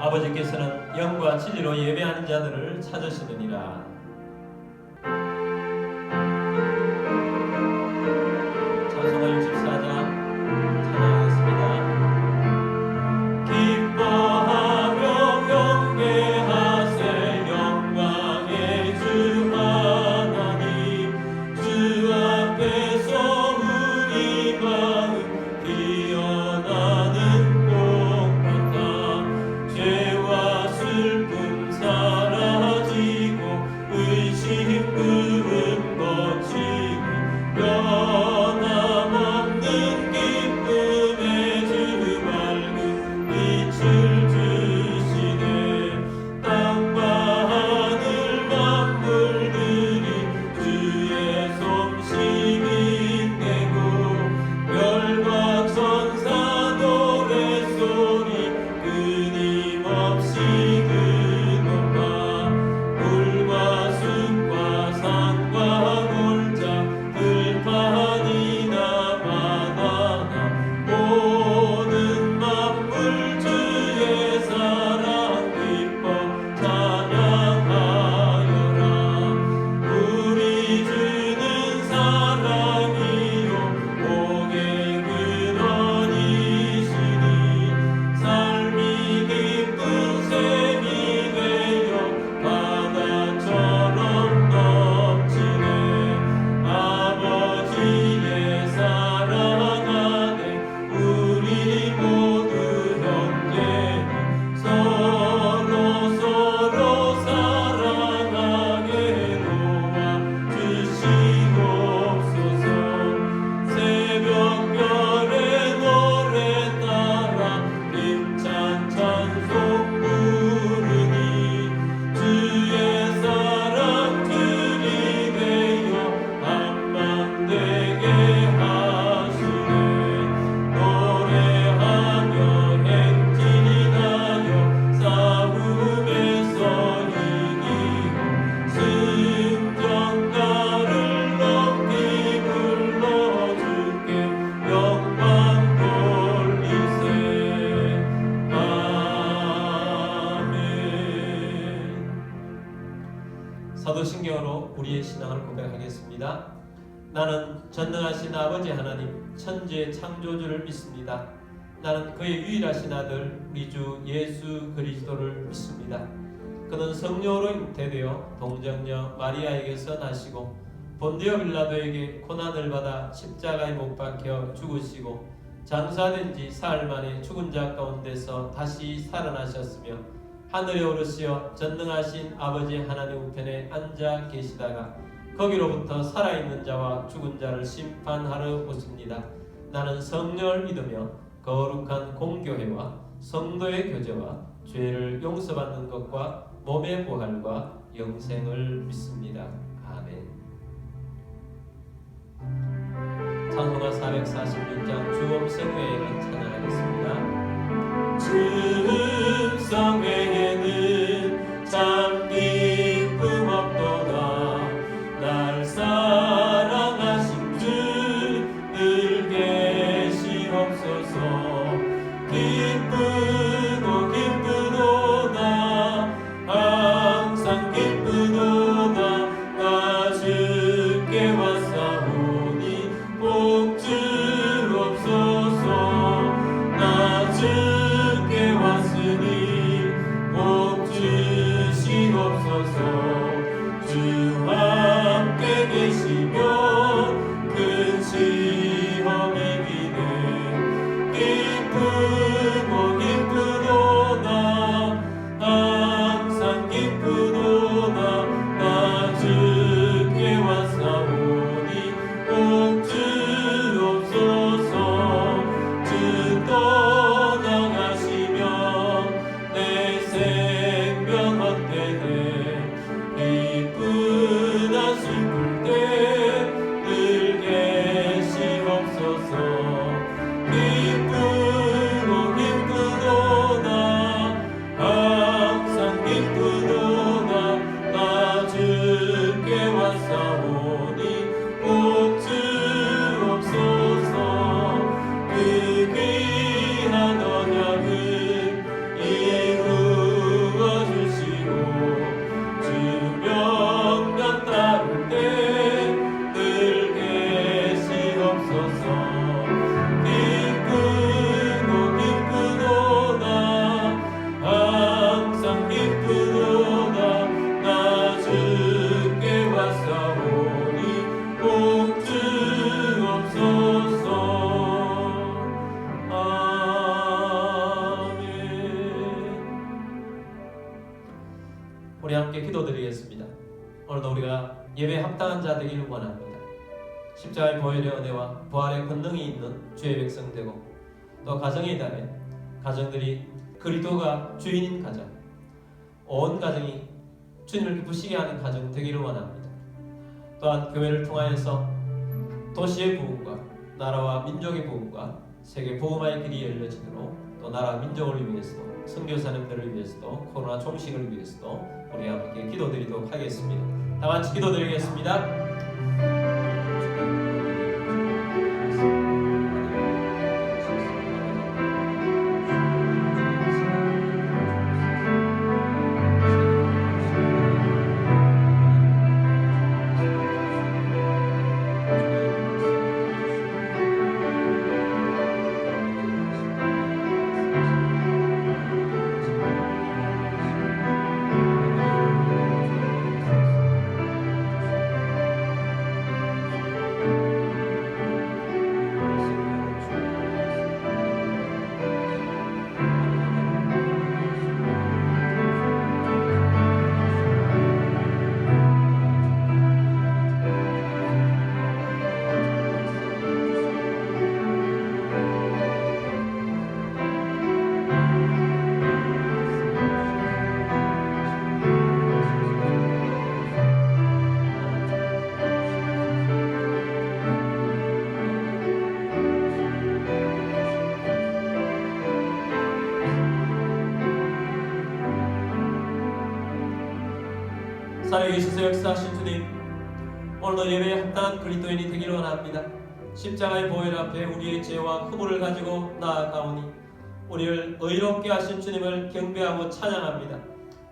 아버지께서는 영과 진리로 예배하는 자들을 찾으시느니라. 찬송가 64장 찬양하겠습니다. 기뻐하며 경배하세 영광의 주 하나님, 주 앞에서 우리 마음 피어나는 꽃같아 죄와 슬픔 사라지고 의심 그름 거치고 변함없는 기쁨의 주 밝은 빛을 주시네. 땅과 하늘 만물들이 주의 솜씨를 내고 별과 천사 노랫소리 끊임없이 듣노라. 물과 숲과 산과 골짜 들판이나 바다나 모든 만물 주의 사랑 기뻐 찬양하여라. 우리 주는 사랑이요 복의 근원이시니 삶이 기쁜 샘이 되어 바다처럼 넘치네. 아버지의 사랑 안에 우리 모두 형제니 서로 사랑하게 도와주시옵소서. 새벽별의 노래 따라 힘찬 찬송 부르니 주의 사랑 줄이 되어 한맘 되게 하시네. 노래하며 행진하여 싸움에서 이기고 승전가를 높이 불러주께 영광 돌리세. 아멘. 사도신경으로 우리의 신앙을 고백하겠습니다. 나는 전능하신 아버지 하나님 천지의 창조주를 믿습니다. 나는 그의 유일하신 아들 우리 주 예수 그리스도를 믿습니다. 그는 성령으로 잉태되어 동정녀 마리아에게서 나시고 본디오 빌라도에게 고난을 받아 십자가에 못 박혀 죽으시고 장사된 지 사흘 만에 죽은 자 가운데서 다시 살아나셨으며 하늘에 오르시어 전능하신 아버지 하나님 우편에 앉아 계시다가 거기로부터 살아있는 자와 죽은 자를 심판하러 오십니다. 나는 성령을 믿으며 거룩한 공교회와 성도의 교제와 죄를 용서받는 것과 몸의 부활과 영생을 믿습니다. 아멘. 찬송가 446장 주음성회를 찬양하겠습니다. 주음성회에는 참 기쁨 없도다. 날 사랑하신 주 늘 계시옵소서. 기쁘도다 항상 기쁘도다. 나 주께 왔사오니 복 주옵소서. 나 주께 왔으니 복 기도드리겠습니다. 오늘도 우리가 예배에 합당한 자 되기를 원합니다. 십자가의 보혈의 은혜와 부활의 권능이 있는 주의 백성 되고 또 가정의 달에 가정들이 그리스도가 주인인 가정, 온 가정이 주님을 기쁘시게 하는 가정 되기를 원합니다. 또한 교회를 통하여서 도시의 부흥과 나라와 민족의 부흥과 세계 복음화의 길이 열려지도록 또 나라 민족을 위해서도 선교사님들을 위해서도 코로나 종식을 위해서도 우리 함께 기도드리도록 하겠습니다. 다 같이 기도드리겠습니다. 살아계셔서 역사하신 주님, 오늘도 예배에 합당한 그리스도인이 되기를 원합니다. 십자가의 보혈 앞에 우리의 죄와 허물을 가지고 나아가오니 우리를 의롭게 하신 주님을 경배하고 찬양합니다.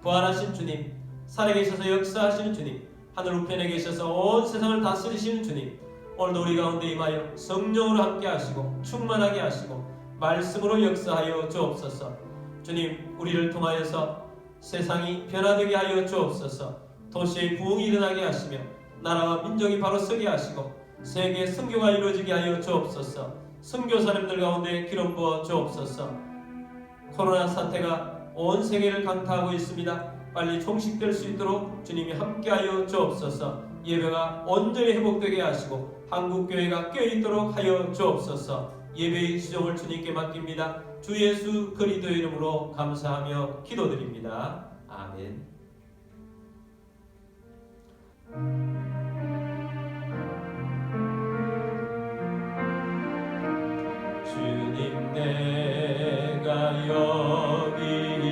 부활하신 주님, 살아계셔서 역사하시는 주님, 하늘 우편에 계셔서 온 세상을 다스리시는 주님, 오늘도 우리 가운데 임하여 성령으로 함께 하시고 충만하게 하시고 말씀으로 역사하여 주옵소서. 주님, 우리를 통하여서 세상이 변화되게 하여 주옵소서. 도시의 부흥이 일어나게 하시며 나라와 민족이 바로 서게 하시고 세계 선교가 이루어지게 하여 주옵소서. 선교사님들 가운데 기름 부어 주옵소서. 코로나 사태가 온 세계를 강타하고 있습니다. 빨리 종식될 수 있도록 주님이 함께하여 주옵소서. 예배가 온전히 회복되게 하시고 한국교회가 껴있도록 하여 주옵소서. 예배의 지종을 주님께 맡깁니다. 주 예수 그리스도 이름으로 감사하며 기도드립니다. 아멘. 주님, 내가 여기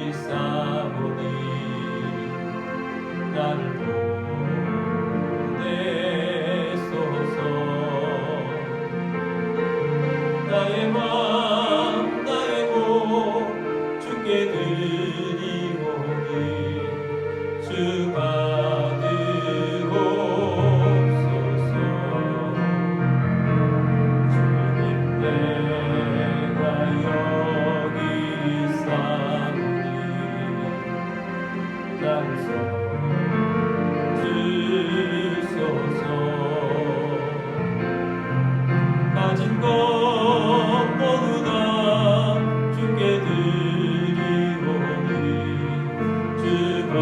있사오니 나를 보내소서. 나의 맘 나의 몸 주께 드리오니 주 가진 것 모두 다 주께 드리오니 주가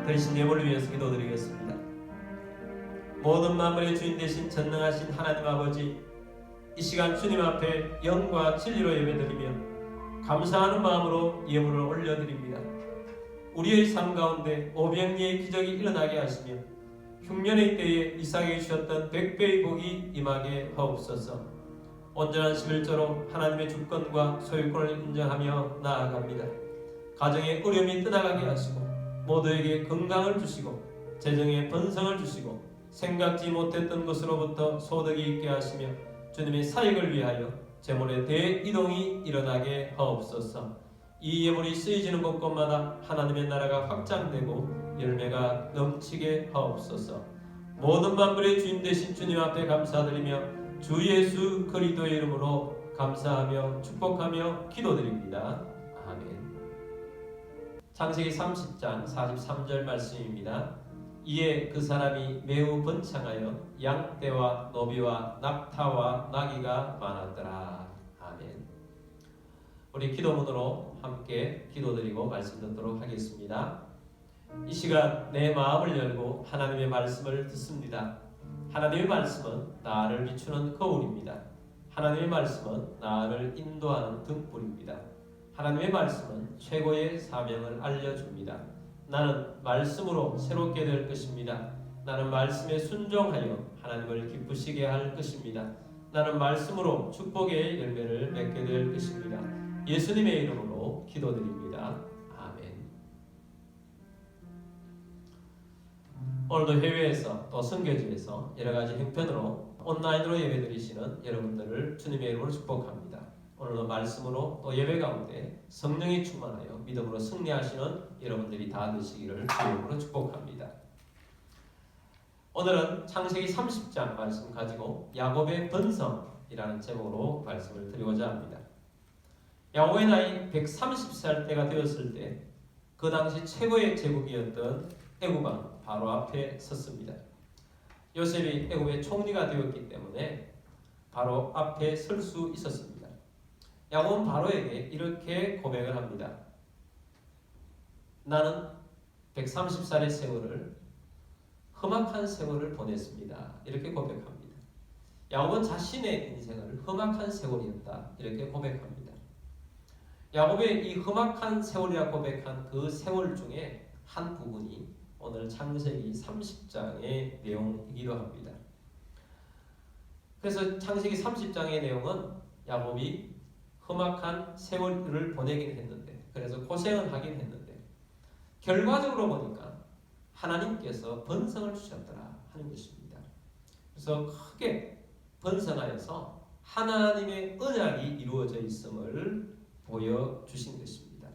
대신 예물을 위해서 기도드리겠습니다. 모든 만물의 주인 되신 전능하신 하나님 아버지, 이 시간 주님 앞에 영과 진리로 예배드리며 감사하는 마음으로 예물을 올려드립니다. 우리의 삶 가운데 오병이의 기적이 일어나게 하시며 흉년의 때에 이삭에게 주셨던 100배의 복이 임하게 하옵소서. 온전한 11조로 하나님의 주권과 소유권을 인정하며 나아갑니다. 가정의 어려움이 떠나가게 하시고 모두에게 건강을 주시고 재정에 번성을 주시고 생각지 못했던 것으로부터 소득이 있게 하시며 주님의 사역을 위하여 재물의 대이동이 일어나게 하옵소서. 이 예물이 쓰여지는 곳곳마다 하나님의 나라가 확장되고 열매가 넘치게 하옵소서. 모든 만물의 주인 되신 주님 앞에 감사드리며 주 예수 그리스도의 이름으로 감사하며 축복하며 기도드립니다. 아멘. 창세기 30장 43절 말씀입니다. 이에 그 사람이 매우 번창하여 양떼와 노비와 낙타와 나귀가 많았더라. 아멘. 우리 기도문으로 함께 기도드리고 말씀 듣도록 하겠습니다. 이 시간 내 마음을 열고 하나님의 말씀을 듣습니다. 하나님의 말씀은 나를 비추는 거울입니다. 하나님의 말씀은 나를 인도하는 등불입니다. 하나님의 말씀은 최고의 사명을 알려줍니다. 나는 말씀으로 새롭게 될 것입니다. 나는 말씀에 순종하여 하나님을 기쁘시게 할 것입니다. 나는 말씀으로 축복의 열매를 맺게 될 것입니다. 예수님의 이름으로 기도드립니다. 아멘. 오늘도 해외에서 또 선교지에서 여러가지 형편으로 온라인으로 예배드리시는 여러분들을 주님의 이름으로 축복합니다. 오늘도 말씀으로 또 예배 가운데 성령이 충만하여 믿음으로 승리하시는 여러분들이 다 되시기를 주의 이름으로 축복합니다. 오늘은 창세기 30장 말씀 가지고 야곱의 번성이라는 제목으로 말씀을 드리고자 합니다. 야곱의 나이 130살 때가 되었을 때 그 당시 최고의 제국이었던 애굽왕 바로 앞에 섰습니다. 요셉이 애굽의 총리가 되었기 때문에 바로 앞에 설 수 있었습니다. 야곱은 바로에게 이렇게 고백을 합니다. 나는 130살의 세월을 험악한 세월을 보냈습니다. 이렇게 고백합니다. 야곱은 자신의 인생을 험악한 세월이었다. 이렇게 고백합니다. 야곱의 이 험악한 세월이라 고백한 그 세월 중에 한 부분이 오늘 창세기 30장의 내용이기도 합니다. 그래서 창세기 30장의 내용은 야곱이 험악한 세월을 보내긴 했는데, 그래서 고생을 하긴 했는데, 결과적으로 보니까 하나님께서 번성을 주셨더라 하는 것입니다. 그래서 크게 번성하여서 하나님의 언약이 이루어져 있음을 보여주신 것입니다.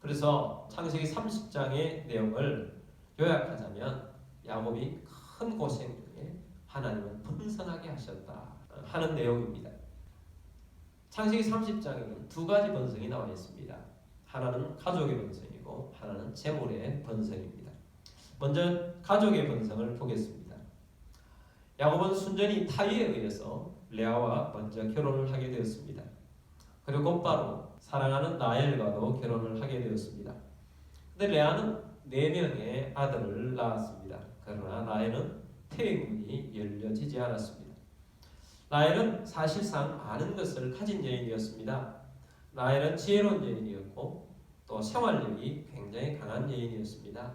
그래서 창세기 30장의 내용을 요약하자면 야곱이 큰 고생 중에 하나님은 번성하게 하셨다 하는 내용입니다. 창세기 30장에는 두 가지 번성이 나와 있습니다. 하나는 가족의 번성이고 하나는 재물의 번성입니다. 먼저 가족의 번성을 보겠습니다. 야곱은 순전히 타의에 의해서 레아와 먼저 결혼을 하게 되었습니다. 그리고 곧바로 사랑하는 라헬과도 결혼을 하게 되었습니다. 그런데 레아는 4명의 아들을 낳았습니다. 그러나 라헬은 태의문이 열려지지 않았습니다. 라헬은 사실상 많은 것을 가진 여인이었습니다. 라헬은 지혜로운 여인이었고 또 생활력이 굉장히 강한 여인이었습니다.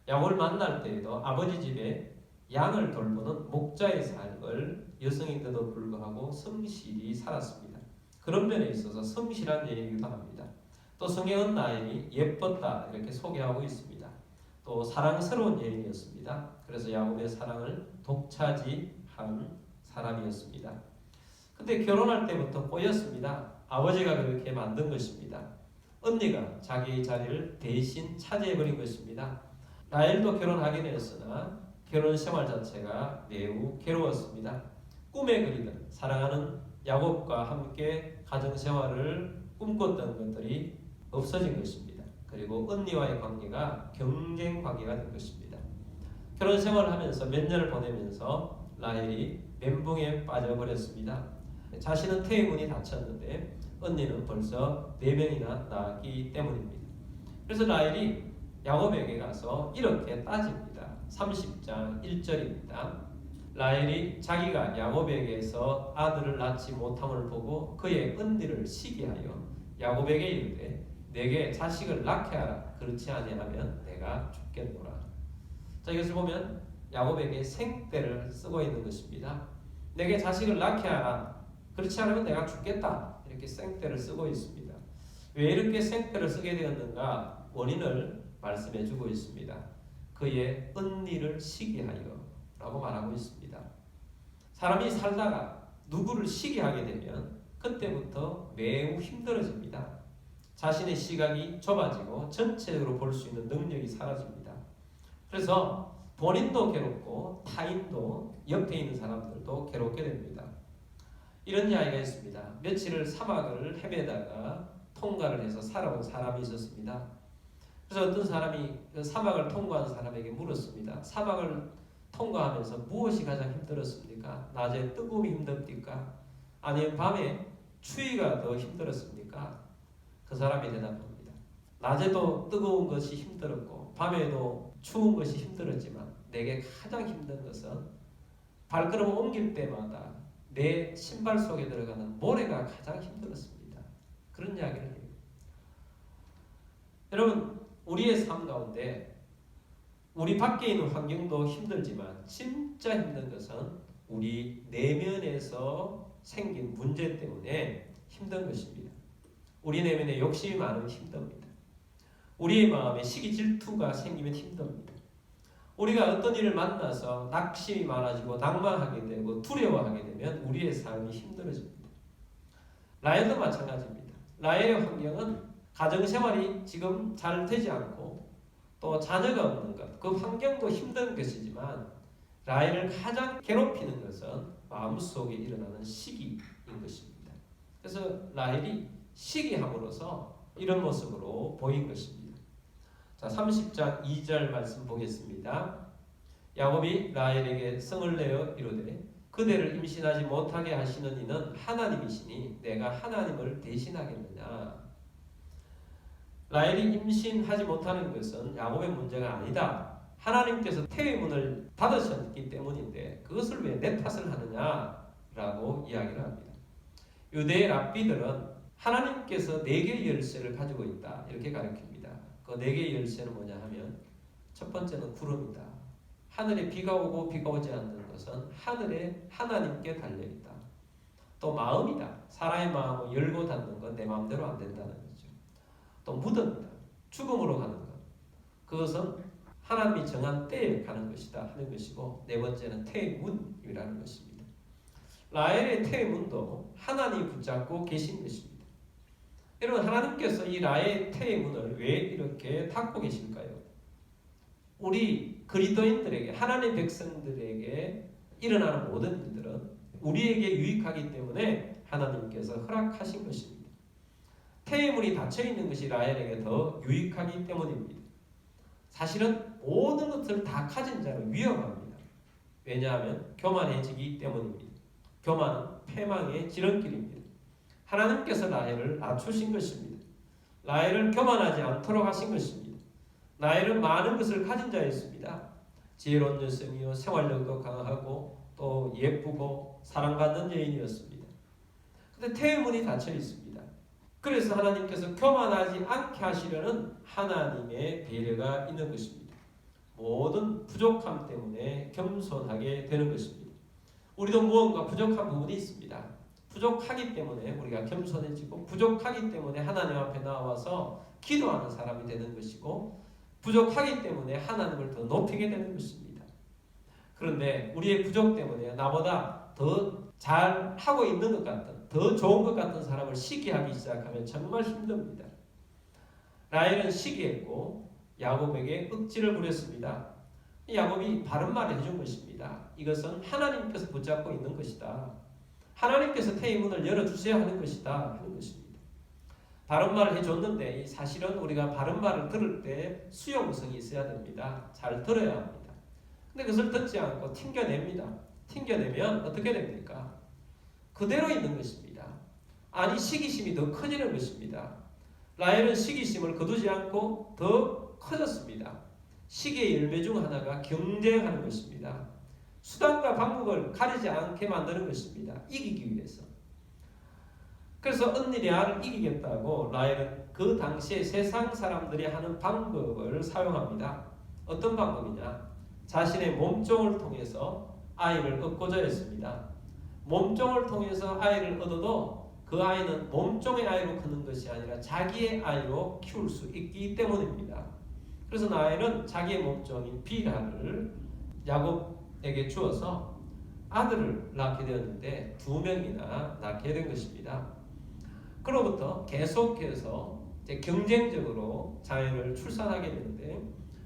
야곱을 만날 때에도 아버지 집에 양을 돌보는 목자의 삶을 여성인데도 불구하고 성실히 살았습니다. 그런 면에 있어서 성실한 여인이기도 합니다. 또 성경은 라헬이 예뻤다 이렇게 소개하고 있습니다. 또 사랑스러운 여인이었습니다. 그래서 야곱의 사랑을 독차지한 사람이었습니다. 근데 결혼할 때부터 꼬였습니다. 아버지가 그렇게 만든 것입니다. 언니가 자기의 자리를 대신 차지해버린 것입니다. 라헬도 결혼하긴 했으나 결혼 생활 자체가 매우 괴로웠습니다. 꿈에 그리던 사랑하는 야곱과 함께 가정생활을 꿈꿨던 것들이 없어진 것입니다. 그리고 언니와의 관계가 경쟁 관계가 된 것입니다. 결혼 생활을 하면서 몇 년을 보내면서 라헬이 멘붕에 빠져버렸습니다. 자신은 태의문이 닫혔는데 언니는 벌써 4명이나 낳았기 때문입니다. 그래서 라헬이 야곱에게 가서 이렇게 따집니다. 30장 1절입니다. 라헬이 자기가 야곱에게서 아들을 낳지 못함을 보고 그의 언니를 시기하여 야곱에게 이르되 내게 자식을 낳게 하라. 그렇지 아니하면 내가 죽겠노라. 자, 이것을 보면 야곱에게 생떼를 쓰고 있는 것입니다. 내게 자식을 낳게 하라. 그렇지 않으면 내가 죽겠다. 이렇게 생떼를 쓰고 있습니다. 왜 이렇게 생떼를 쓰게 되었는가? 원인을 말씀해 주고 있습니다. 그의 언니를 시기하여 라고 말하고 있습니다. 사람이 살다가 누구를 시기하게 되면 그때부터 매우 힘들어집니다. 자신의 시각이 좁아지고 전체적으로 볼 수 있는 능력이 사라집니다. 그래서 본인도 괴롭고 타인도 옆에 있는 사람들도 괴롭게 됩니다. 이런 이야기가 있습니다. 며칠을 사막을 헤매다가 통과를 해서 살아온 사람이 있었습니다. 그래서 어떤 사람이 그 사막을 통과한 사람에게 물었습니다. 사막을 통과하면서 무엇이 가장 힘들었습니까? 낮에 뜨거움이 힘듭니까? 아니면 밤에 추위가 더 힘들었습니까? 그 사람이 대답합니다. 낮에도 뜨거운 것이 힘들었고 밤에도 추운 것이 힘들었지만 내게 가장 힘든 것은 발걸음을 옮길 때마다 내 신발 속에 들어가는 모래가 가장 힘들었습니다. 그런 이야기를 해요. 여러분, 우리의 삶 가운데 우리 밖에 있는 환경도 힘들지만 진짜 힘든 것은 우리 내면에서 생긴 문제 때문에 힘든 것입니다. 우리 내면에 욕심이 많으면 힘듭니다. 우리의 마음에 시기 질투가 생기면 힘듭니다. 우리가 어떤 일을 만나서 낙심이 많아지고 낭만하게 되고 두려워하게 되면 우리의 삶이 힘들어집니다. 라헬도 마찬가지입니다. 라헬의 환경은 가정생활이 지금 잘 되지 않고 또 자녀가 없는 것, 그 환경도 힘든 것이지만 라헬을 가장 괴롭히는 것은 마음속에 일어나는 시기인 것입니다. 그래서 라헬이 시기함으로써 이런 모습으로 보인 것입니다. 자, 30장 2절 말씀 보겠습니다. 야곱이 라헬에게 성을 내어 이르되 그대를 임신하지 못하게 하시는 이는 하나님이시니 내가 하나님을 대신하겠느냐. 라헬이 임신하지 못하는 것은 야곱의 문제가 아니다. 하나님께서 태의 문을 닫으셨기 때문인데 그것을 왜 내 탓을 하느냐라고 이야기를 합니다. 유대의 랍비들은 하나님께서 4개의 열쇠를 가지고 있다 이렇게 가르칩니다. 그 4개의 열쇠는 뭐냐 하면 첫 번째는 구름이다. 하늘에 비가 오고 비가 오지 않는 것은 하늘에 하나님께 달려있다. 또 마음이다. 사람의 마음을 열고 닫는 건 내 마음대로 안 된다는 거죠. 또 무덤이다. 죽음으로 가는 것. 그것은 하나님이 정한 때에 가는 것이다 하는 것이고, 네 번째는 태의 문이라는 것입니다. 라헬의 태의 문도 하나님이 붙잡고 계신 것입니다. 여러분, 하나님께서 이 라헬의 태의 문을 왜 이렇게 닫고 계실까요? 우리 그리스도인들에게, 하나님의 백성들에게 일어나는 모든 일들은 우리에게 유익하기 때문에 하나님께서 허락하신 것입니다. 태의 문이 닫혀있는 것이 라헬에게 더 유익하기 때문입니다. 사실은 모든 것을 다 가진 자는 위험합니다. 왜냐하면 교만해지기 때문입니다. 교만은 패망의 지름길입니다. 하나님께서 라헬을 낮추신 것입니다. 라헬을 교만하지 않도록 하신 것입니다. 라헬은 많은 것을 가진 자였습니다. 지혜로운 여성이요, 생활력도 강하고 또 예쁘고 사랑받는 여인이었습니다. 그런데 태의 문이 닫혀 있습니다. 그래서 하나님께서 교만하지 않게 하시려는 하나님의 배려가 있는 것입니다. 모든 부족함 때문에 겸손하게 되는 것입니다. 우리도 무언가 부족한 부분이 있습니다. 부족하기 때문에 우리가 겸손해지고, 부족하기 때문에 하나님 앞에 나와서 기도하는 사람이 되는 것이고, 부족하기 때문에 하나님을 더 높이게 되는 것입니다. 그런데 우리의 부족 때문에 나보다 더 잘하고 있는 것 같은, 더 좋은 것 같은 사람을 시기하기 시작하면 정말 힘듭니다. 라헬은 시기했고 야곱에게 억지를 부렸습니다. 야곱이 바른 말을 해준 것입니다. 이것은 하나님께서 붙잡고 있는 것이다. 하나님께서 태의 문을 열어주셔야 하는 것이다 하는 것입니다. 바른 말을 해줬는데 사실은 우리가 바른 말을 들을 때 수용성이 있어야 됩니다. 잘 들어야 합니다. 근데 그것을 듣지 않고 튕겨냅니다. 튕겨내면 어떻게 됩니까? 그대로 있는 것입니다. 아니, 시기심이 더 커지는 것입니다. 라헬은 시기심을 거두지 않고 더 커졌습니다. 시기의 열매 중 하나가 경쟁하는 것입니다. 수단과 방법을 가리지 않게 만드는 것입니다. 이기기 위해서. 그래서 언니 레아를 이기겠다고 라헬은 그 당시에 세상 사람들이 하는 방법을 사용합니다. 어떤 방법이냐? 자신의 몸종을 통해서 아이를 얻고자 했습니다. 몸종을 통해서 아이를 얻어도 그 아이는 몸종의 아이로 크는 것이 아니라 자기의 아이로 키울 수 있기 때문입니다. 그래서 라헬은 자기의 몸종인 빌하를 야곱에게 주어서 아들을 낳게 되었는데 2명이나 낳게 된 것입니다. 그로부터 계속해서 이제 경쟁적으로 자녀를 출산하게 되는데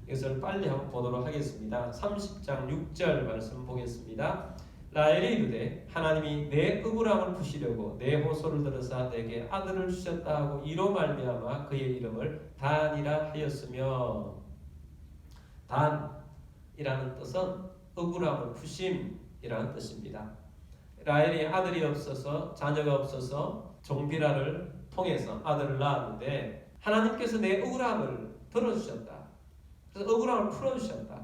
이것을 빨리 한번 보도록 하겠습니다. 30장 6절 말씀 보겠습니다. 라헬이 이르되 하나님이 내 억울함을 푸시려고 내 호소를 들으사 내게 아들을 주셨다 하고 이로 말미암아 그의 이름을 단이라 하였으며, 단이라는 뜻은 억울함을 푸심이라는 뜻입니다. 라헬이 아들이 없어서, 자녀가 없어서 종비라를 통해서 아들을 낳았는데 하나님께서 내 억울함을 들어주셨다, 그래서 억울함을 풀어주셨다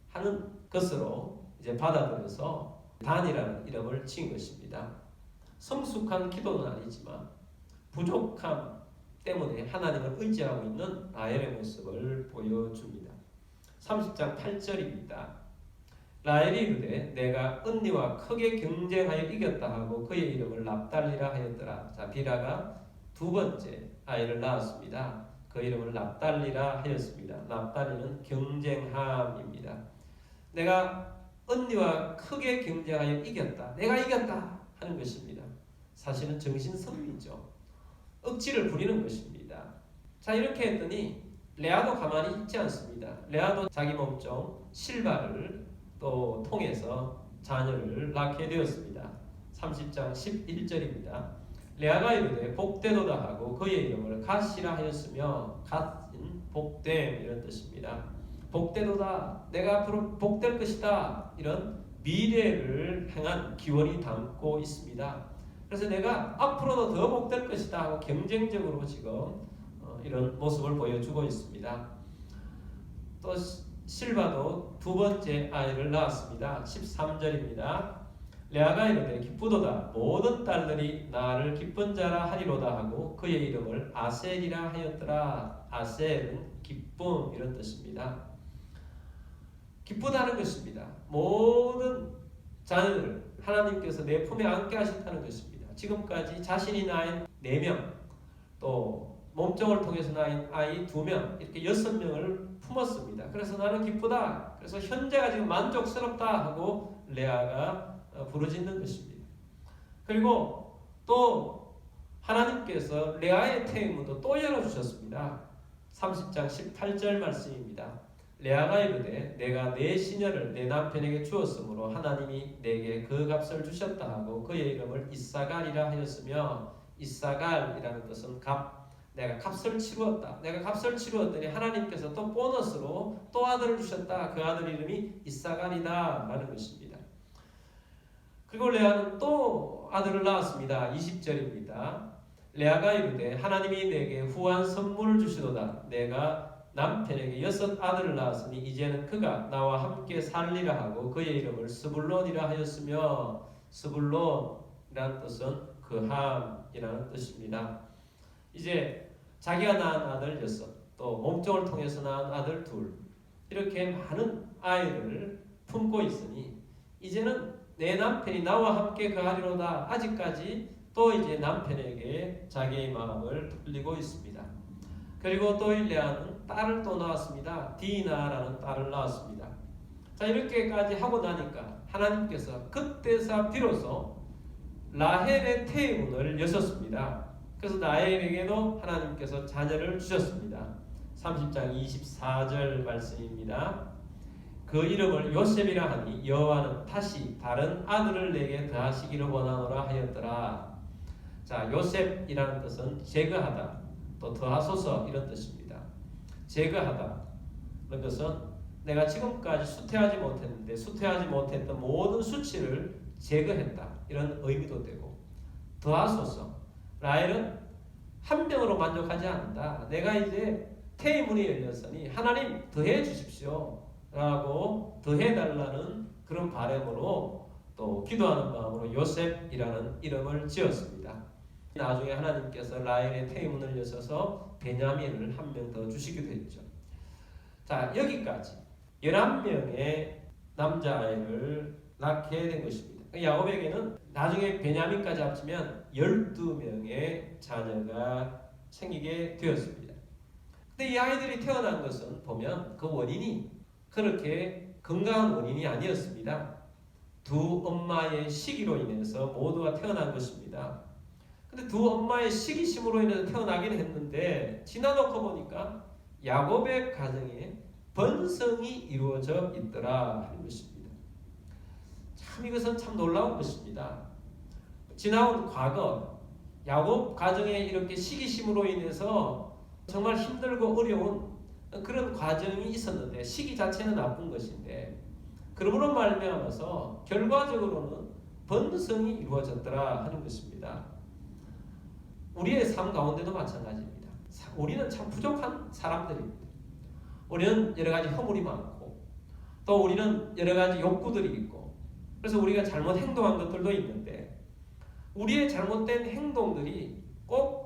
하는 것으로 이제 받아들여서 단이라는 이름을 지은 것입니다. 성숙한 기도는 아니지만 부족함 때문에 하나님을 의지하고 있는 라헬의 모습을 보여줍니다. 30장 8절입니다. 라헬이 이르되 내가 언니와 크게 경쟁하여 이겼다 하고 그의 이름을 납달리라 하였더라. 자, 비라가 2번째 아이를 낳았습니다. 그 이름을 납달리라 하였습니다. 납달리는 경쟁함입니다. 내가 언니와 크게 경쟁하여 이겼다, 내가 이겼다 하는 것입니다. 사실은 정신승리죠. 억지를 부리는 것입니다. 자, 이렇게 했더니 레아도 가만히 있지 않습니다. 레아도 자기 몸종 실바를 또 통해서 자녀를 낳게 되었습니다. 30장 11절입니다. 레아가 이르되 복되도다 하고 그의 이름을 갓이라 하였으며, 갓인 복됨 이런 뜻입니다. 복되도다, 내가 앞으로 복될 것이다, 이런 미래를 향한 기원이 담고 있습니다. 그래서 내가 앞으로도 더 복될 것이다 하고 경쟁적으로 지금 이런 모습을 보여주고 있습니다. 또 실바도 2번째 아이를 낳았습니다. 13절입니다. 레아가 이르되 기쁘도다, 모든 딸들이 나를 기쁜 자라 하리로다 하고 그의 이름을 아셀이라 하였더라. 아셀은 기쁨 이런 뜻입니다. 기쁘다는 것입니다. 모든 자녀들 하나님께서 내 품에 안게 하셨다는 것입니다. 지금까지 자신이 낳은 4명, 또 몸종을 통해서 낳은 아이 2명, 이렇게 6명을 품었습니다. 그래서 나는 기쁘다, 그래서 현재가 지금 만족스럽다 하고 레아가 부르짖는 것입니다. 그리고 또 하나님께서 레아의 태임문도 또 열어주셨습니다. 30장 18절 말씀입니다. 레아가 이르되 내가 내 시녀를 내 남편에게 주었으므로 하나님이 내게 그 값을 주셨다 하고 그의 이름을 이사갈이라 하였으며, 이사갈이라는 뜻은 값, 내가 값을 치루었다, 내가 값을 치루었더니 하나님께서 또 보너스로 또 아들을 주셨다, 그 아들 이름이 이사갈이다 라는 것입니다. 그리고 레아는 또 아들을 낳았습니다. 20절입니다. 레아가 이르되 하나님이 내게 후한 선물을 주시도다, 내가 남편에게 6 아들을 낳았으니 이제는 그가 나와 함께 살리라 하고 그의 이름을 스불론이라 하였으며, 스불론이라는 뜻은 그함이라는 뜻입니다. 이제 자기가 낳은 아들 6, 또 몸종을 통해서 낳은 아들 2, 이렇게 많은 아이를 품고 있으니 이제는 내 남편이 나와 함께 거하리로다. 아직까지 또 이제 남편에게 자기의 마음을 돌리고 있습니다. 그리고 또 레아는 딸을 또 낳았습니다. 디나라는 딸을 낳았습니다. 자, 이렇게까지 하고 나니까 하나님께서 그때서 비로소 라헬의 태문을 여셨습니다. 그래서 라헬에게도 하나님께서 자녀를 주셨습니다. 30장 24절 말씀입니다. 그 이름을 요셉이라 하니 여호와는 다시 다른 아들을 내게 더하시기를 원하노라 하였더라. 자, 요셉이라는 뜻은 제거하다, 또 더하소서 이런 뜻입니다. 제거하다 그런 것은 내가 지금까지 수태하지 못했는데 수태하지 못했던 모든 수치를 제거했다, 이런 의미도 되고, 더하소서, 라헬은 한 명으로 만족하지 않는다, 내가 이제 태문이 열렸으니 하나님 더해 주십시오 라고 더해달라는 그런 바람으로 또 기도하는 마음으로 요셉이라는 이름을 지었습니다. 나중에 하나님께서 라헬의 태문을 여셔서 베냐민을 한 명 더 주시기도 했죠. 자, 여기까지 11명의 남자아이를 낳게 된 것입니다. 야곱에게는 나중에 베냐민까지 합치면 12명의 자녀가 생기게 되었습니다. 근데 이 아이들이 태어난 것은 보면 그 원인이 그렇게 건강한 원인이 아니었습니다. 두 엄마의 시기로 인해서 모두가 태어난 것입니다. 근데 두 엄마의 시기심으로 인해서 태어나긴 했는데 지나놓고 보니까 야곱의 가정에 번성이 이루어져 있더라 하는 것입니다. 참 이것은 참 놀라운 것입니다. 지나온 과거 야곱 가정에 이렇게 시기심으로 인해서 정말 힘들고 어려운 그런 과정이 있었는데 시기 자체는 나쁜 것인데 그러므로 말미암아서 결과적으로는 번성이 이루어졌더라 하는 것입니다. 우리의 삶 가운데도 마찬가지입니다. 우리는 참 부족한 사람들입니다. 우리는 여러 가지 허물이 많고 또 우리는 여러 가지 욕구들이 있고 그래서 우리가 잘못 행동한 것들도 있는데 우리의 잘못된 행동들이 꼭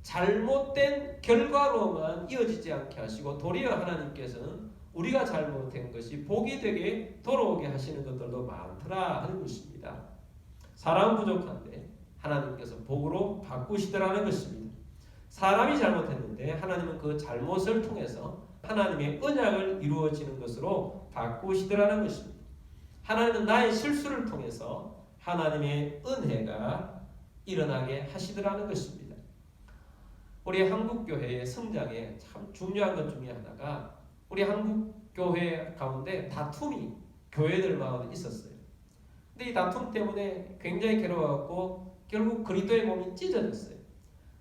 잘못된 결과로만 이어지지 않게 하시고 도리어 하나님께서는 우리가 잘못된 것이 복이 되게 돌아오게 하시는 것들도 많더라 하는 것입니다. 사람은 부족한데 하나님께서 복으로 바꾸시더라는 것입니다. 사람이 잘못했는데 하나님은 그 잘못을 통해서 하나님의 언약을 이루어지는 것으로 바꾸시더라는 것입니다. 하나님은 나의 실수를 통해서 하나님의 은혜가 일어나게 하시더라는 것입니다. 우리 한국교회의 성장에 참 중요한 것 중에 하나가 우리 한국교회 가운데 다툼이 교회들 마음에 있었어요. 근데 이 다툼 때문에 굉장히 괴로워갖고 결국 그리스도의 몸이 찢어졌어요.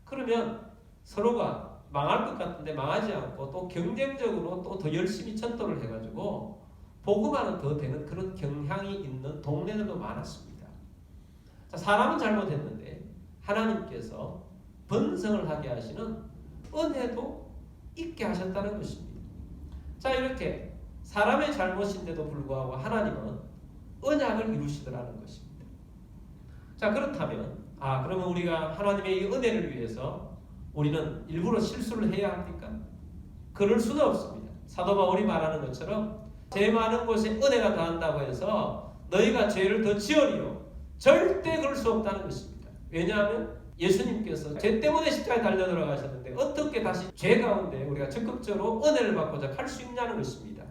그러면 서로가 망할 것 같은데 망하지 않고 또 경쟁적으로 또 더 열심히 전도를 해가지고 복음화는 더 되는 그런 경향이 있는 동네들도 많았습니다. 자, 사람은 잘못했는데 하나님께서 번성을 하게 하시는 은혜도 있게 하셨다는 것입니다. 자, 이렇게 사람의 잘못인데도 불구하고 하나님은 언약을 이루시더라는 것입니다. 자, 그렇다면 그러면 우리가 하나님의 이 은혜를 위해서 우리는 일부러 실수를 해야 합니까? 그럴 수는 없습니다. 사도 바울이 말하는 것처럼 죄 많은 곳에 은혜가 다한다고 해서 너희가 죄를 더 지으리요 절대 그럴 수 없다는 것입니다. 왜냐하면 예수님께서 죄 때문에 십자가에 달려 들어가셨는데 어떻게 다시 죄 가운데 우리가 적극적으로 은혜를 받고자 할 수 있냐는 것입니다.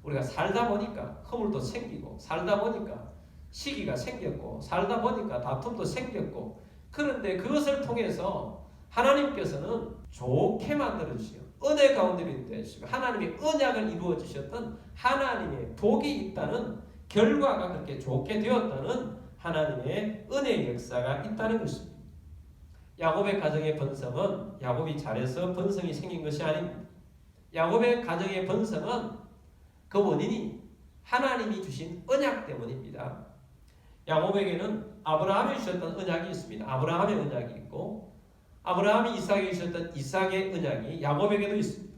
우리가 살다 보니까 허물도 생기고 살다 보니까 시기가 생겼고 살다 보니까 다툼도 생겼고 그런데 그것을 통해서 하나님께서는 좋게 만들어주시고 은혜 가운데로 인도해주시고 하나님의 언약을 이루어 주셨던 하나님의 복이 있다는 결과가 그렇게 좋게 되었다는 하나님의 은혜의 역사가 있다는 것입니다. 야곱의 가정의 번성은 야곱이 잘해서 번성이 생긴 것이 아닙니다. 야곱의 가정의 번성은 그 원인이 하나님이 주신 언약 때문입니다. 야곱에게는 아브라함이 주셨던 언약이 있습니다. 아브라함의 언약이 있고 아브라함이 이삭에게 주셨던 이삭의 언약이 야곱에게도 있습니다.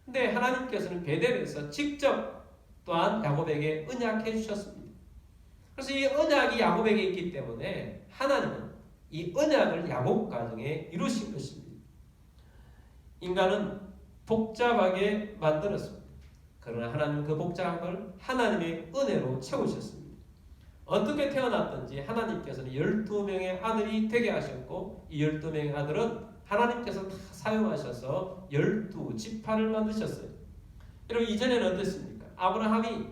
근데 하나님께서는 베델에서 직접 또한 야곱에게 언약해 주셨습니다. 그래서 이 언약이 야곱에게 있기 때문에 하나님은 이 언약을 야곱 가정에 이루신 것입니다. 인간은 복잡하게 만들었습니다. 그러나 하나님은 그 복잡을 하나님의 은혜로 채우셨습니다. 어떻게 태어났든지 하나님께서는 12명의 아들이 되게 하셨고 이 12명의 아들은 하나님께서 다 사용하셔서 12지파를 만드셨어요. 여러분 이전에는 어땠습니까? 아브라함이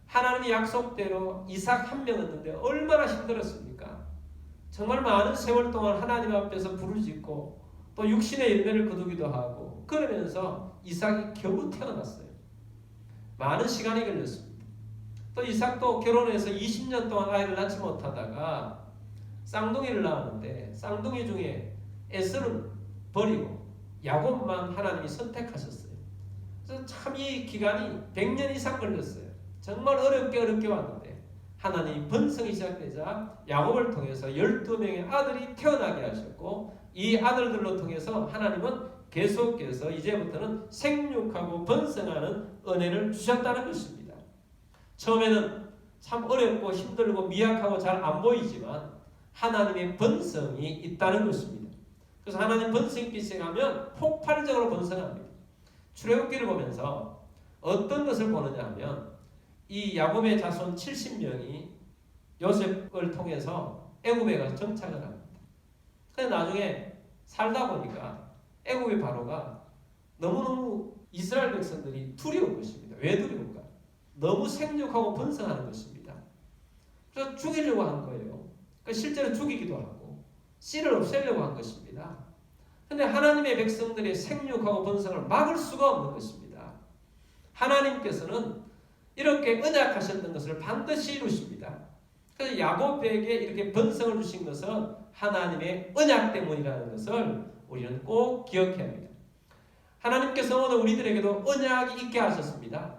하나님의 약속대로 이삭 한 명이었는데 얼마나 힘들었습니까? 정말 많은 세월 동안 하나님 앞에서 부르짖고 또 육신의 열매를 거두기도 하고 그러면서 이삭이 겨우 태어났어요. 많은 시간이 걸렸습니다. 또 이삭도 결혼해서 20년 동안 아이를 낳지 못하다가 쌍둥이를 낳았는데 쌍둥이 중에 에서는 버리고 야곱만 하나님이 선택하셨어요. 그래서 참 이 기간이 100년 이상 걸렸어요. 정말 어렵게 왔는데 하나님이 번성이 시작되자 야곱을 통해서 12명의 아들이 태어나게 하셨고 이 아들들로 통해서 하나님은 계속해서 이제부터는 생육하고 번성하는 은혜를 주셨다는 것입니다. 처음에는 참 어렵고 힘들고 미약하고 잘 안 보이지만 하나님의 번성이 있다는 것입니다. 그래서 하나님 번성이 있기 시작하면 폭발적으로 번성합니다. 출애굽기를 보면서 어떤 것을 보느냐 하면 이 야곱의 자손 70명이 요셉을 통해서 애굽에 가서 정착을 합니다. 그런데 나중에 살다 보니까 애굽의 바로가 너무너무 이스라엘 백성들이 두려운 것입니다. 왜 두려운가? 너무 생육하고 번성하는 것입니다. 그래서 죽이려고 한 거예요. 그러니까 실제로 죽이기도 하고 씨를 없애려고 한 것입니다. 그런데 하나님의 백성들의 생육하고 번성을 막을 수가 없는 것입니다. 하나님께서는 이렇게 언약하셨던 것을 반드시 이루십니다. 그래서 야곱에게 이렇게 번성을 주신 것은 하나님의 언약 때문이라는 것을 우리는 꼭 기억해야 합니다. 하나님께서 오늘 우리들에게도 언약이 있게 하셨습니다.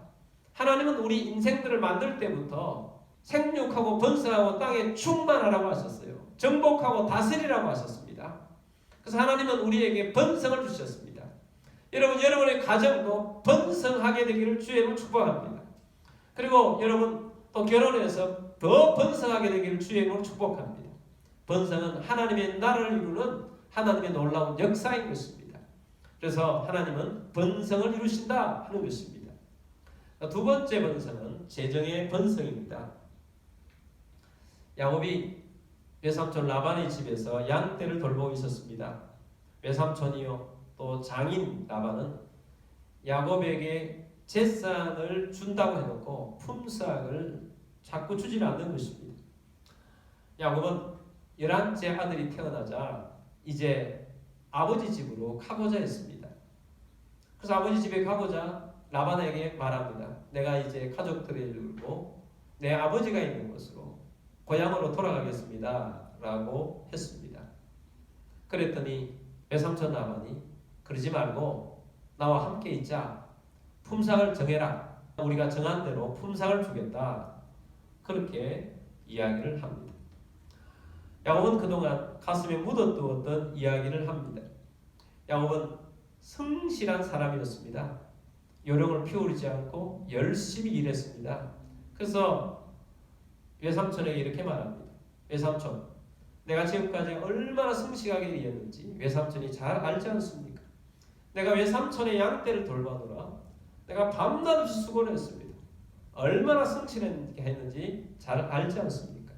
하나님은 우리 인생들을 만들 때부터 생육하고 번성하고 땅에 충만하라고 하셨어요. 정복하고 다스리라고 하셨습니다. 그래서 하나님은 우리에게 번성을 주셨습니다. 여러분, 여러분의 가정도 번성하게 되기를 주의 이름으로 축복합니다. 그리고 여러분 또 결혼해서 더 번성하게 되기를 주의 이름으로 축복합니다. 번성은 하나님의 나라를 이루는 하나님의 놀라운 역사인 것입니다. 그래서 하나님은 번성을 이루신다 하는 것입니다. 두 번째 번성은 재정의 번성입니다. 야곱이 외삼촌 라반의 집에서 양떼를 돌보고 있었습니다. 외삼촌이요 또 장인 라반은 야곱에게 재산을 준다고 해놓고 품삯을 자꾸 주지 않는 것입니다. 야곱은 11째 아들이 태어나자 이제 아버지 집으로 가고자 했습니다. 그래서 아버지 집에 가고자 라반에게 말합니다. 내가 이제 가족들을 이루고 내 아버지가 있는 곳으로 고향으로 돌아가겠습니다 라고 했습니다. 그랬더니 외삼촌 라반이 그러지 말고 나와 함께 있자. 품삯을 정해라. 우리가 정한 대로 품삯을 주겠다. 그렇게 이야기를 합니다. 야곱은 그동안 가슴에 묻어두었던 이야기를 합니다. 야곱은 성실한 사람이었습니다. 요령을 피우지 않고 열심히 일했습니다. 그래서 외삼촌에게 이렇게 말합니다. 외삼촌, 내가 지금까지 얼마나 성실하게 일했는지 외삼촌이 잘 알지 않습니까? 내가 외삼촌의 양떼를 돌봐노라 내가 밤낮 없이 수고를 했습니다. 얼마나 성실했는지 잘 알지 않습니까?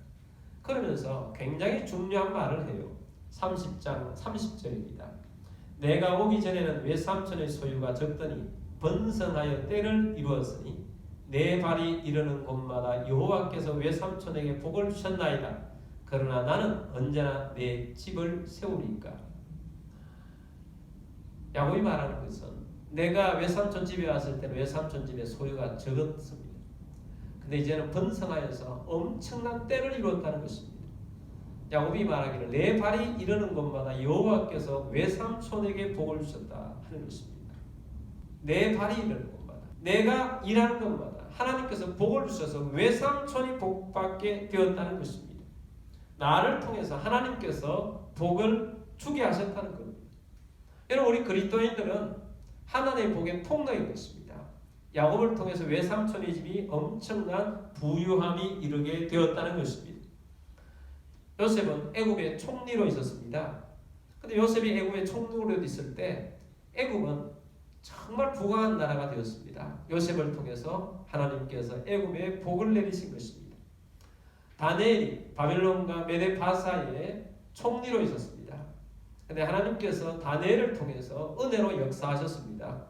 그러면서 굉장히 중요한 말을 해요. 30장 30절입니다. 내가 오기 전에는 외삼촌의 소유가 적더니 번성하여 때를 이루었으니 내 발이 이르는 곳마다 여호와께서 외삼촌에게 복을 주셨나이다. 그러나 나는 언제나 내 집을 세우리까. 야곱이 말하는 것은 내가 외삼촌 집에 왔을 때는 외삼촌 집에 소유가 적었습니다. 근데 이제는 번성하여서 엄청난 때를 이루었다는 것입니다. 야곱이 말하기를 내 발이 이르는 곳마다 여호와께서 외삼촌에게 복을 주셨다 하는 것입니다. 내 발이 이르는 곳마다 내가 일하는 곳마다 하나님께서 복을 주셔서 외삼촌이 복받게 되었다는 것입니다. 나를 통해서 하나님께서 복을 주게 하셨다는 겁니다. 여러분, 우리 그리스도인들은 하나님의 복의 통로인 것입니다. 야곱을 통해서 외삼촌의 집이 엄청난 부유함이 이르게 되었다는 것입니다. 요셉은 애굽의 총리로 있었습니다. 그런데 요셉이 애굽의 총리로 있을 때 애굽은 정말 부강한 나라가 되었습니다. 요셉을 통해서 하나님께서 애굽에 복을 내리신 것입니다. 다니엘이 바벨론과 메데파사의 총리로 있었습니다. 그런데 하나님께서 다니엘을 통해서 은혜로 역사하셨습니다.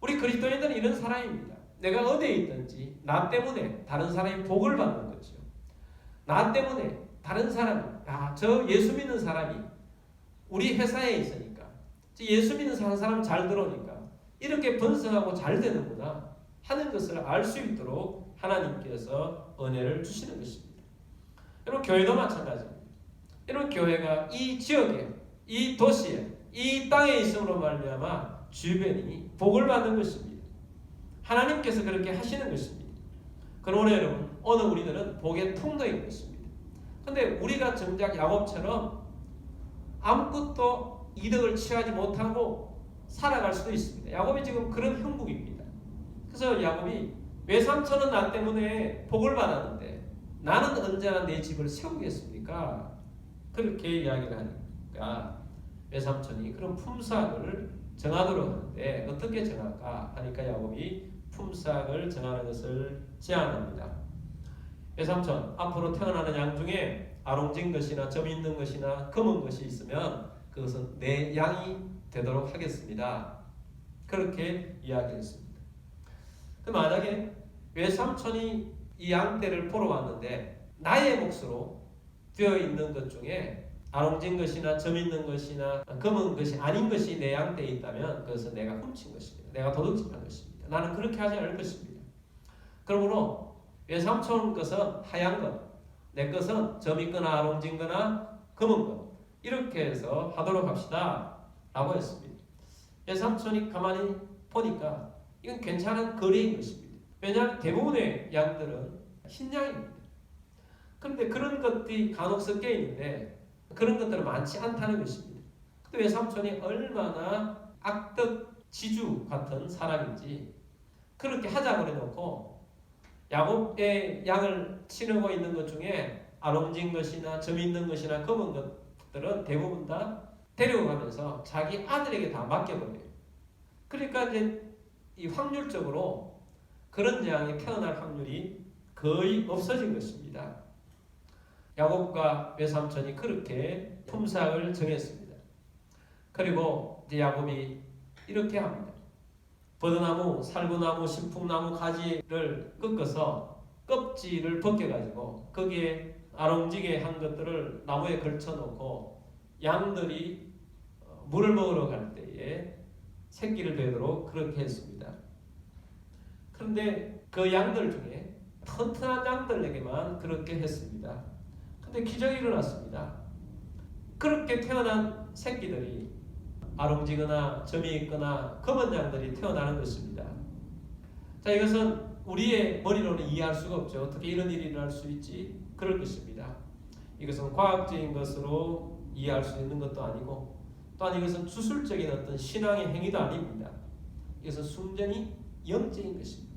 우리 그리스도인들은 이런 사람입니다. 내가 어디에 있든지 나 때문에 다른 사람이 복을 받는 거죠. 나 때문에 다른 사람이 저 예수 믿는 사람이 우리 회사에 있으니까 예수 믿는 사람 잘 들어오니까 이렇게 번성하고 잘 되는구나 하는 것을 알 수 있도록 하나님께서 은혜를 주시는 것입니다. 여러분, 교회도 마찬가지입니다. 여러분, 교회가 이 지역에, 이 도시에, 이 땅에 있음으로 말미암아 주변이 복을 받는 것입니다. 하나님께서 그렇게 하시는 것입니다. 그러므로 여러분, 오늘 우리들은 복의 통로인 것입니다. 그런데 우리가 정작 야곱처럼 아무것도 이득을 취하지 못하고 살아갈 수도 있습니다. 야곱이 지금 그런 형국입니다. 그래서 야곱이 외삼촌은 나 때문에 복을 받았는데 나는 언제나 내 집을 세우겠습니까? 그렇게 이야기를 하니까 외삼촌이 그런 품삯을 정하도록 하는데 어떻게 정할까 하니까 야곱이 품삯을 정하는 것을 제안합니다. 외삼촌, 앞으로 태어나는 양 중에 아롱진 것이나 점 있는 것이나 검은 것이 있으면 그것은 내 양이 되도록 하겠습니다. 그렇게 이야기했습니다. 만약에 외삼촌이 이 양떼를 보러 왔는데 나의 몫으로 되어 있는 것 중에 아롱진 것이나 점 있는 것이나 검은 것이 아닌 것이 내 양떼에 있다면 그것은 내가 훔친 것입니다. 내가 도둑질한 것입니다. 나는 그렇게 하지 않을 것입니다. 그러므로 외삼촌 것은 하얀 것, 내 것은 점 있거나 아롱진 거나 검은 것, 이렇게 해서 하도록 합시다 라고 했습니다. 외삼촌이 가만히 보니까 이건 괜찮은 거래인 것입니다. 왜냐하면 대부분의 양들은 흰 양입니다. 그런데 그런 것들이 간혹 섞여 있는데 그런 것들은 많지 않다는 것입니다. 근데 외삼촌이 얼마나 악덕 지주 같은 사람인지 그렇게 하자고 해놓고 야곱의 양을 치르고 있는 것 중에 아롱진 것이나 점 있는 것이나 검은 것들은 대부분 다 데려가면서 자기 아들에게 다 맡겨버려요. 그러니까 이제 이 확률적으로 그런 양이 태어날 확률이 거의 없어진 것입니다. 야곱과 외삼촌이 그렇게 품삯을 정했습니다. 그리고 이제 야곱이 이렇게 합니다. 버드나무, 살구나무, 신풍나무 가지를 꺾어서 껍질을 벗겨가지고 거기에 아롱지게 한 것들을 나무에 걸쳐놓고 양들이 물을 먹으러 갈 때에 새끼를 베도록 그렇게 했습니다. 그런데 그 양들 중에 튼튼한 양들에게만 그렇게 했습니다. 근데 기적이 일어났습니다. 그렇게 태어난 새끼들이 아롱지거나 점이 있거나 검은 양들이 태어나는 것입니다. 자, 이것은 우리의 머리로는 이해할 수가 없죠. 어떻게 이런 일이 일어날 수 있지? 그럴 것입니다. 이것은 과학적인 것으로 이해할 수 있는 것도 아니고 또한 이것은 주술적인 어떤 신앙의 행위도 아닙니다. 이것은 순전히 영적인 것입니다.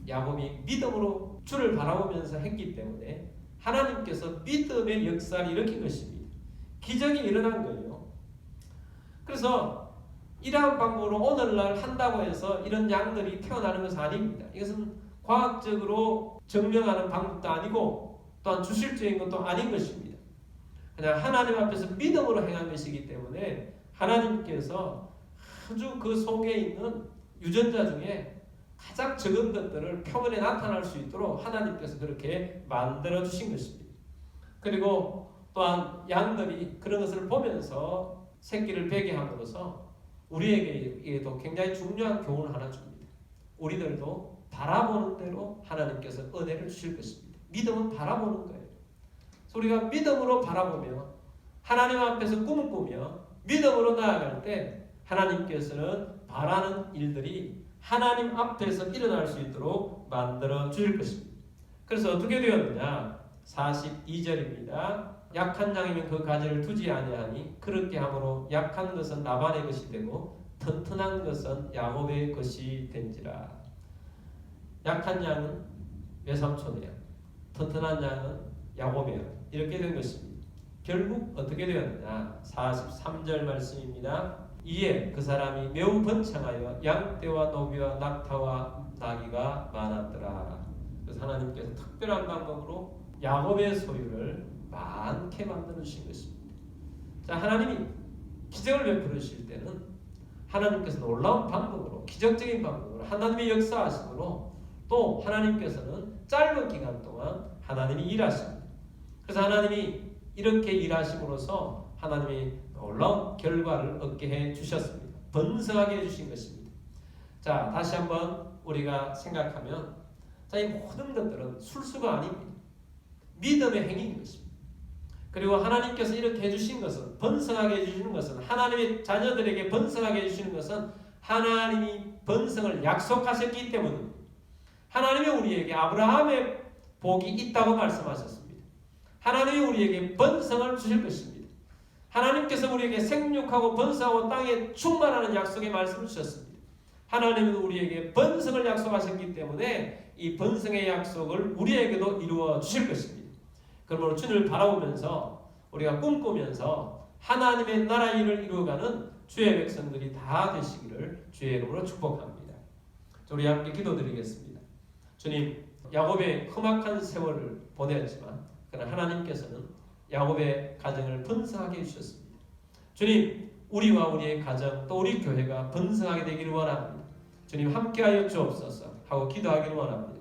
야곱이 믿음으로 주를 바라보면서 했기 때문에 하나님께서 믿음의 역사를 일으킨 것입니다. 기적이 일어난 거예요. 그래서 이러한 방법으로 오늘날 한다고 해서 이런 양들이 태어나는 것은 아닙니다. 이것은 과학적으로 증명하는 방법도 아니고 또한 주실적인 것도 아닌 것입니다. 그냥 하나님 앞에서 믿음으로 행한 것이기 때문에 하나님께서 아주 그 속에 있는 유전자 중에 가장 적은 것들을 표면에 나타날 수 있도록 하나님께서 그렇게 만들어 주신 것입니다. 그리고 또한 양들이 그런 것을 보면서 새끼를 베게 함으로써 우리에게도 굉장히 중요한 교훈을 하나 줍니다. 우리들도 바라보는 대로 하나님께서 은혜를 주실 것입니다. 믿음은 바라보는 거예요. 그래서 우리가 믿음으로 바라보며 하나님 앞에서 꿈을 꾸며 믿음으로 나아갈 때 하나님께서는 바라는 일들이 하나님 앞에서 일어날 수 있도록 만들어 주실 것입니다. 그래서 어떻게 되었느냐? 42절입니다. 약한 양이면 그 가지를 두지 아니하니 그렇게 함으로 약한 것은 라반의 것이 되고 튼튼한 것은 야곱의 것이 된지라. 약한 양은 외삼촌의 양, 튼튼한 양은 야곱의 양, 이렇게 된 것입니다. 결국 어떻게 되었느냐? 43절 말씀입니다. 이에 그 사람이 매우 번창하여 양떼와 노비와 낙타와 나귀가 많았더라. 그래서 하나님께서 특별한 방법으로 야곱의 소유를 많게 만들어 주신 것입니다. 자, 하나님이 기적을 베풀어 주실 때는 하나님께서 놀라운 방법으로, 기적적인 방법으로 하나님의 역사하심으로 또 하나님께서는 짧은 기간 동안 하나님이 일하십니다. 그래서 하나님이 이렇게 일하심으로써 하나님이 놀라운 결과를 얻게 해 주셨습니다. 번성하게 해 주신 것입니다. 자, 다시 한번 우리가 생각하면, 자, 이 모든 것들은 술수가 아닙니다. 믿음의 행위인 것입니다. 그리고 하나님께서 이렇게 해주신 것은, 번성하게 해주시는 것은, 하나님의 자녀들에게 번성하게 해주시는 것은 하나님이 번성을 약속하셨기 때문입니다. 하나님이 우리에게 아브라함의 복이 있다고 말씀하셨습니다. 하나님이 우리에게 번성을 주실 것입니다. 하나님께서 우리에게 생육하고 번성하고 땅에 충만하는 약속의 말씀을 주셨습니다. 하나님은 우리에게 번성을 약속하셨기 때문에 이 번성의 약속을 우리에게도 이루어 주실 것입니다. 그러므로 주님을 바라보면서 우리가 꿈꾸면서 하나님의 나라 일을 이루어가는 주의 백성들이 다 되시기를 주의 이름으로 축복합니다. 우리 함께 기도드리겠습니다. 주님, 야곱의 험악한 세월을 보내었지만 그러나 하나님께서는 야곱의 가정을 번성하게 해주셨습니다. 주님, 우리와 우리의 가정 또 우리 교회가 번성하게 되기를 원합니다. 주님, 함께하여 주옵소서 하고 기도하기를 원합니다.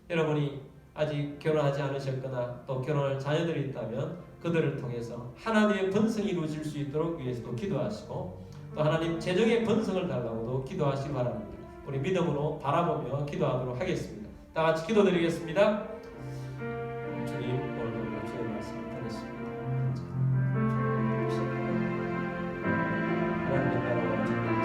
여러분이 아직 결혼하지 않으셨거나 또 결혼할 자녀들이 있다면 그들을 통해서 하나님의 번성이 이루어질 수 있도록 위해서도 기도하시고 또 하나님 재정의 번성을 달라고도 기도하시기 바랍니다. 우리 믿음으로 바라보며 기도하도록 하겠습니다. 다 같이 기도드리겠습니다. 주님, 오늘도 주의 말씀 들었습니다. 하나님의 나라와 정의를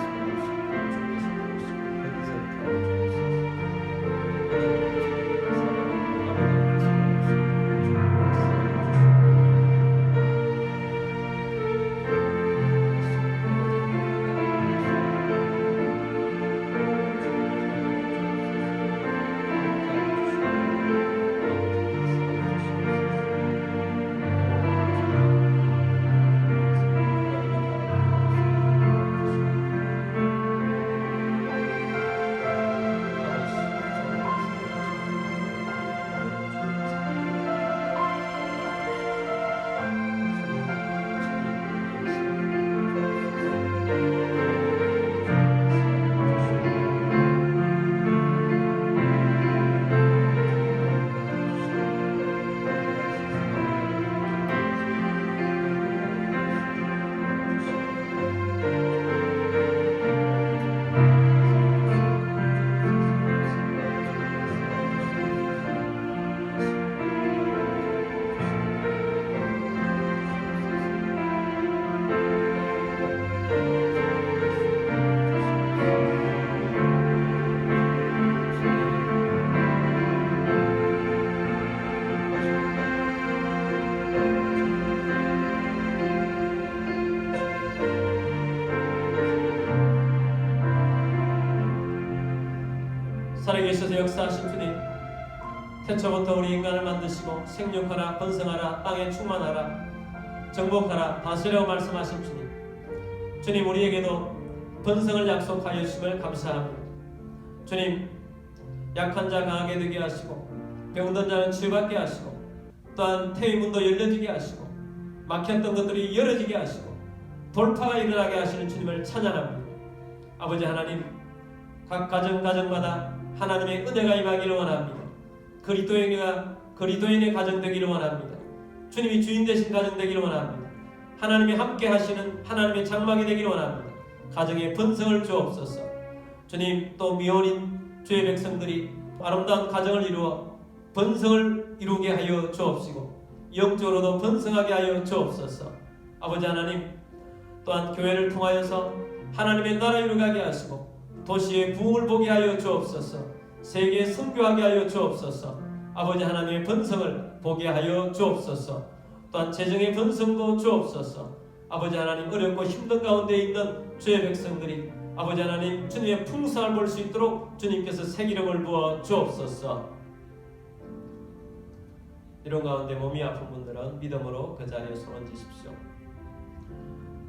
살아계셔서 역사하신 주님, 태초부터 우리 인간을 만드시고 생육하라 번성하라 땅에 충만하라 정복하라 다스리라고 말씀하신 주님, 주님 우리에게도 번성을 약속하여 주심을 감사합니다. 주님, 약한 자 강하게 되게 하시고 병든 자는 치유받게 하시고 또한 태의 문도 열려지게 하시고 막혔던 것들이 열어지게 하시고 돌파가 일어나게 하시는 주님을 찬양합니다. 아버지 하나님, 각 가정마다 하나님의 은혜가 임하기를 원합니다. 그리스도인의 가정 되기를 원합니다. 주님이 주인 되신 가정 되기를 원합니다. 하나님이 함께 하시는 하나님의 장막이 되기를 원합니다. 가정에 번성을 주옵소서. 주님, 또 미혼인 주의 백성들이 아름다운 가정을 이루어 번성을 이루게 하여 주옵시고 영적으로도 번성하게 하여 주옵소서. 아버지 하나님, 또한 교회를 통하여서 하나님의 나라 이루게 하시고 도시의 부흥을 보게 하여 주옵소서. 세계에 선교하게 하여 주옵소서. 아버지 하나님의 번성을 보게 하여 주옵소서. 또한 재정의 번성도 주옵소서. 아버지 하나님, 어렵고 힘든 가운데 있는 주의 백성들이 아버지 하나님 주님의 풍성을 볼 수 있도록 주님께서 새기름을 부어 주옵소서. 이런 가운데 몸이 아픈 분들은 믿음으로 그 자리에 손 얹으십시오.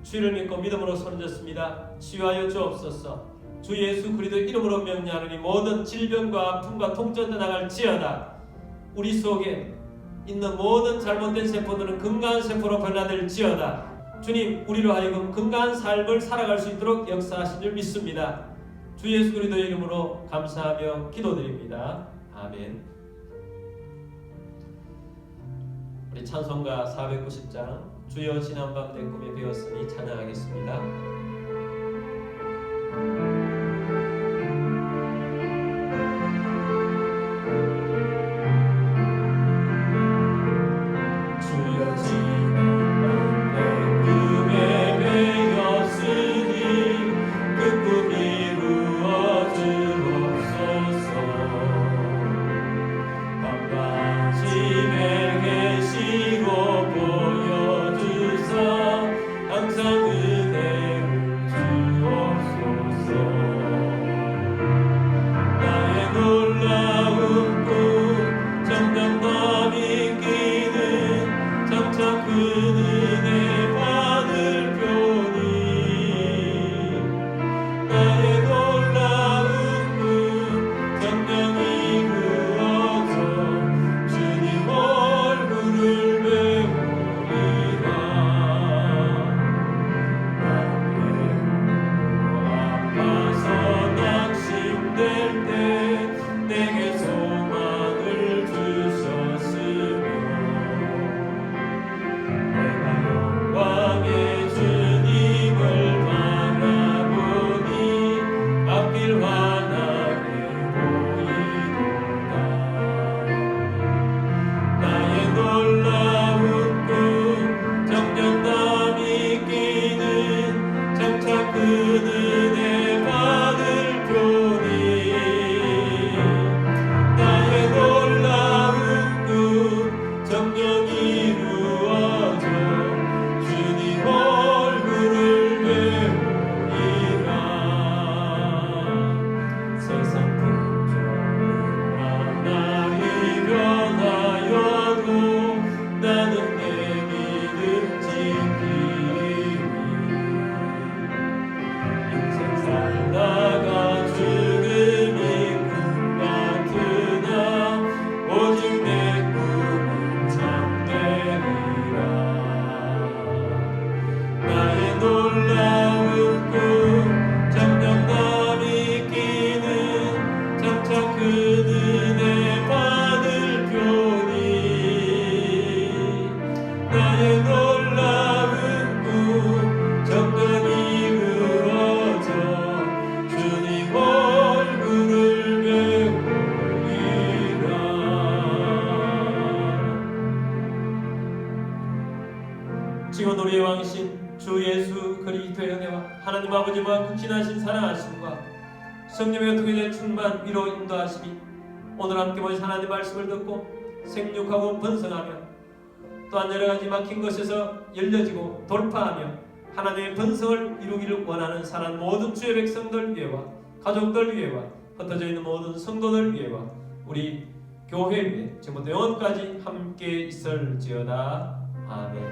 주를 믿고 믿음으로 손 얹었습니다. 치유하여 주옵소서. 주 예수 그리스도 이름으로 명령하노니 모든 질병과 아픔과 통증 떠나갈지어다. 우리 속에 있는 모든 잘못된 세포들은 건강한 세포로 변화될지어다. 주님, 우리로 하여금 건강한 삶을 살아갈 수 있도록 역사하신 줄 믿습니다. 주 예수 그리스도의 이름으로 감사하며 기도드립니다. 아멘. 우리 찬송가 490장 주여 지난밤 내 꿈에 배웠으니 찬양하겠습니다. 항상 은혜를 주옵소서. 이루어져 주님 얼굴을 배우리라. 세상 풍조 하나이 변하여도 나는 내 믿음 지키리. 인생 살다가 죽음이 꿈 같으나 오직 내 꿈은 참되리라. 나의 놀라운 꿈 정녕 남이 끼는 장차 그 은혜 받을 표니. 나의 놀라운 꿈 정녕 이루어져 주님 얼굴을 배우리라. 지금 우리의 왕이신 주 예수 그리스도의 은혜와 하나님 아버지와 극진하신 사랑하심과 성령의 통일된 충만 위로 인도하심이 오늘 함께 모인 하나님 말씀을 듣고 생육하고 번성하며 또한 여러가지 막힌 것에서 열려지고 돌파하며 하나님의 번성을 이루기를 원하는 사랑 모든 주의 백성들 위해와 가족들 위해와 흩어져 있는 모든 성도들 위해와 우리 교회 위에 지금부터 영원까지 함께 있을지어다. 아멘.